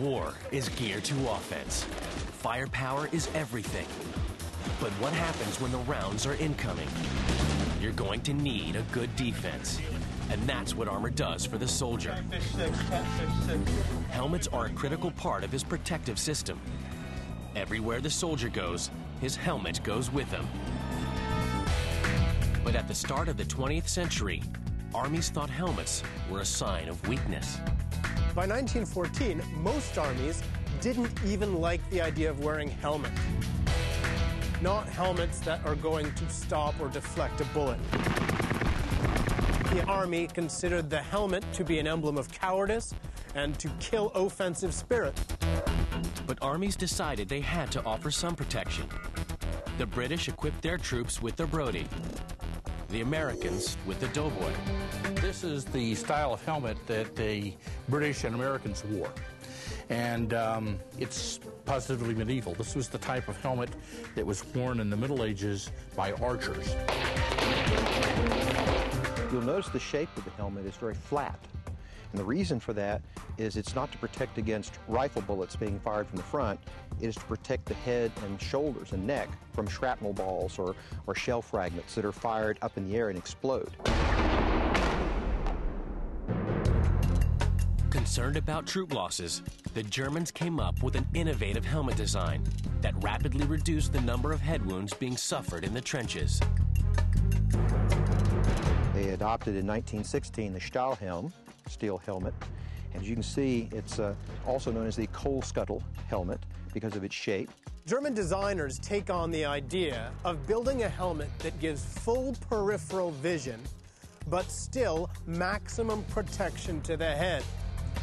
war is geared to offense. Firepower is everything. But what happens when the rounds are incoming? You're going to need a good defense. And that's what Armour does for the soldier. Helmets are a critical part of his protective system. Everywhere the soldier goes, his helmet goes with him. But at the start of the 20th century, armies thought helmets were a sign of weakness. By 1914, most armies didn't even like the idea of wearing helmets. Not helmets that are going to stop or deflect a bullet. The army considered the helmet to be an emblem of cowardice and to kill offensive spirit. But armies decided they had to offer some protection. The British equipped their troops with the Brodie, the Americans with the Doughboy. This is the style of helmet that the British and Americans wore. And it's positively medieval. This was the type of helmet that was worn in the Middle Ages by archers. You'll notice the shape of the helmet is very flat. And the reason for that is it's not to protect against rifle bullets being fired from the front. It is to protect the head and shoulders and neck from shrapnel balls or shell fragments that are fired up in the air and explode. Concerned about troop losses, the Germans came up with an innovative helmet design that rapidly reduced the number of head wounds being suffered in the trenches. They adopted in 1916 the Stahlhelm, steel helmet. And as you can see, it's also known as the coal scuttle helmet because of its shape. German designers take on the idea of building a helmet that gives full peripheral vision, but still maximum protection to the head.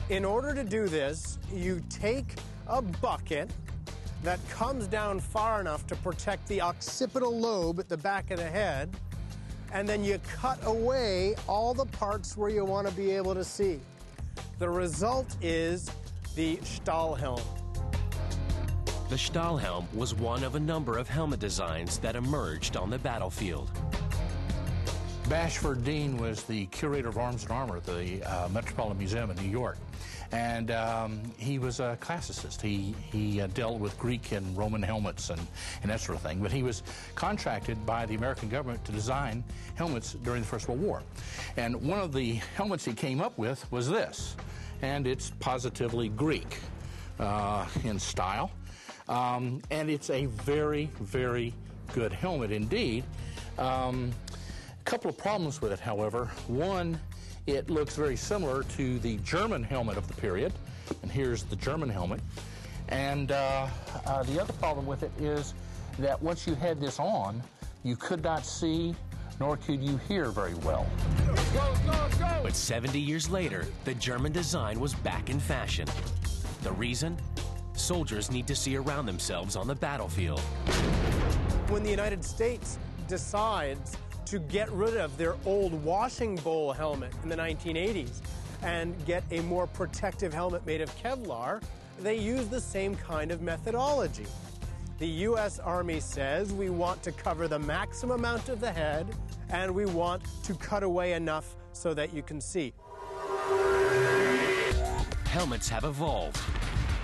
In order to do this, you take a bucket that comes down far enough to protect the occipital lobe at the back of the head, and then you cut away all the parts where you want to be able to see. The result is the Stahlhelm. The Stahlhelm was one of a number of helmet designs that emerged on the battlefield. Bashford Dean was the curator of arms and armor at the Metropolitan Museum in New York. And he was a classicist. He dealt with Greek and Roman helmets and that sort of thing. But he was contracted by the American government to design helmets during the First World War. And one of the helmets he came up with was this. And it's positively Greek in style. And it's a very, very good helmet indeed. A couple of problems with it, however. One, it looks very similar to the German helmet of the period, and here's the German helmet. And the other problem with it is that once you had this on, you could not see, nor could you hear very well. Go, go, go! But 70 years later, the German design was back in fashion. The reason? Soldiers need to see around themselves on the battlefield. When the United States decides to get rid of their old washing bowl helmet in the 1980s and get a more protective helmet made of Kevlar, they use the same kind of methodology. The U.S. Army says we want to cover the maximum amount of the head and we want to cut away enough so that you can see. Helmets have evolved.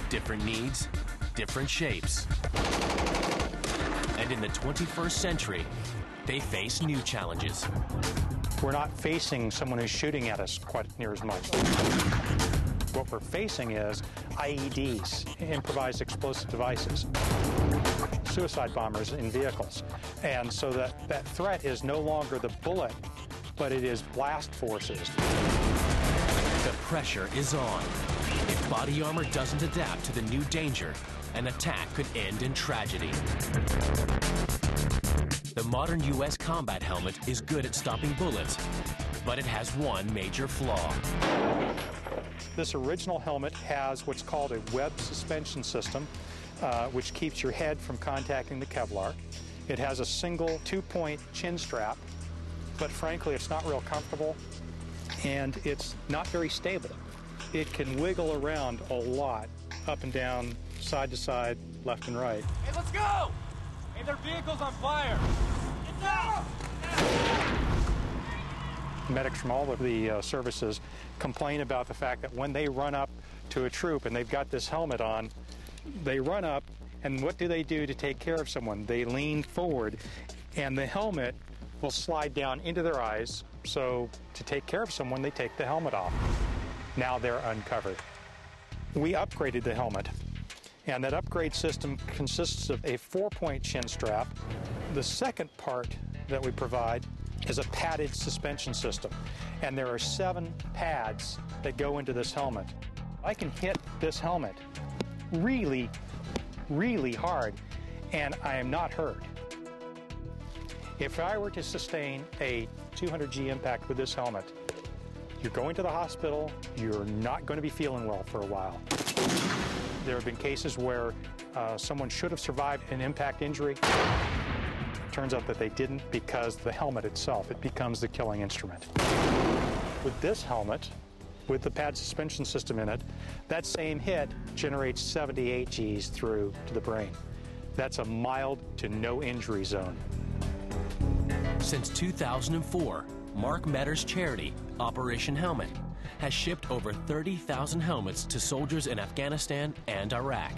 Different needs, different shapes. And in the 21st century, they face new challenges. We're not facing someone who's shooting at us quite near as much. What we're facing is IEDs, improvised explosive devices, suicide bombers in vehicles. And so that threat is no longer the bullet, but it is blast forces. The pressure is on. If body armor doesn't adapt to the new danger, an attack could end in tragedy. The modern U.S. combat helmet is good at stopping bullets, but it has one major flaw. This original helmet has what's called a web suspension system, which keeps your head from contacting the Kevlar. It has a single 2-point chin strap, but frankly, it's not real comfortable, and it's not very stable. It can wiggle around a lot, up and down, side to side, left and right. Hey, let's go! Hey, their vehicle's on fire! Get down! Medics from all of the services complain about the fact that when they run up to a troop and they've got this helmet on, they run up, and what do they do to take care of someone? They lean forward, and the helmet will slide down into their eyes. So to take care of someone, they take the helmet off. Now they're uncovered. We upgraded the helmet, and that upgrade system consists of a 4-point chin strap. The second part that we provide is a padded suspension system, and there are 7 pads that go into this helmet. I can hit this helmet really, really hard, and I am not hurt. If I were to sustain a 200G impact with this helmet, you're going to the hospital, you're not going to be feeling well for a while. There have been cases where someone should have survived an impact injury. Turns out that they didn't because the helmet itself, it becomes the killing instrument. With this helmet, with the pad suspension system in it, that same hit generates 78 Gs through to the brain. That's a mild to no injury zone. Since 2004, Mark Metter's charity, Operation Helmet, has shipped over 30,000 helmets to soldiers in Afghanistan and Iraq.